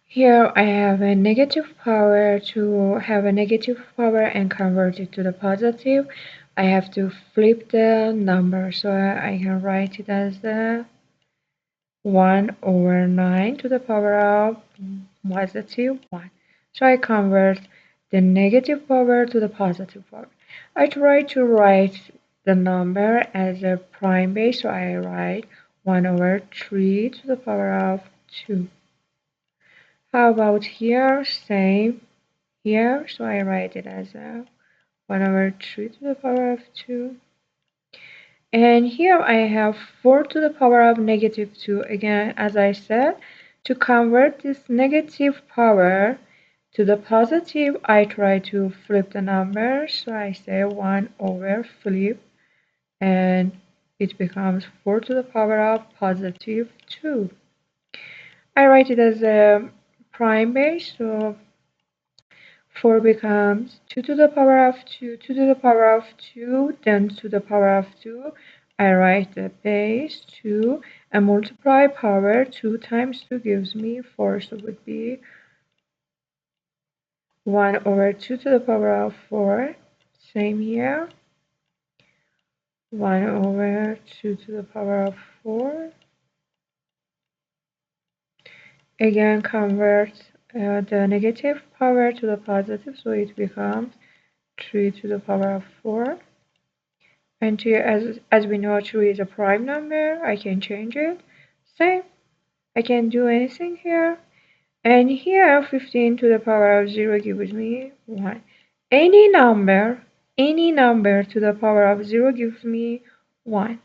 Here I have a negative power. To have a negative power and convert it to the positive, I have to flip the number. So I can write it as 1/9 to the power of positive 1. So I convert the negative power to the positive power. I try to write the number as a prime base, so I write 1/3 to the power of 2. How about here? Same here, so I write it as a 1/3 to the power of 2. And here I have 4 to the power of negative 2. Again, as I said, to convert this negative power to the positive, I try to flip the number. So I say 1/flip, and it becomes 4 to the power of positive 2. I write it as a prime base, so 4 becomes 2 to the power of 2, 2 to the power of 2, then to the power of 2. I write the base 2 and multiply power. 2 times 2 gives me 4, so it would be 1/2 to the power of 4. Same here. 1/2 to the power of 4. Again, convert the negative power to the positive, so it becomes 3 to the power of 4. And here, as we know, 3 is a prime number. I can change it. Same. I can do anything here. And here, 15 to the power of 0 gives me 1. Any number to the power of 0 gives me 1.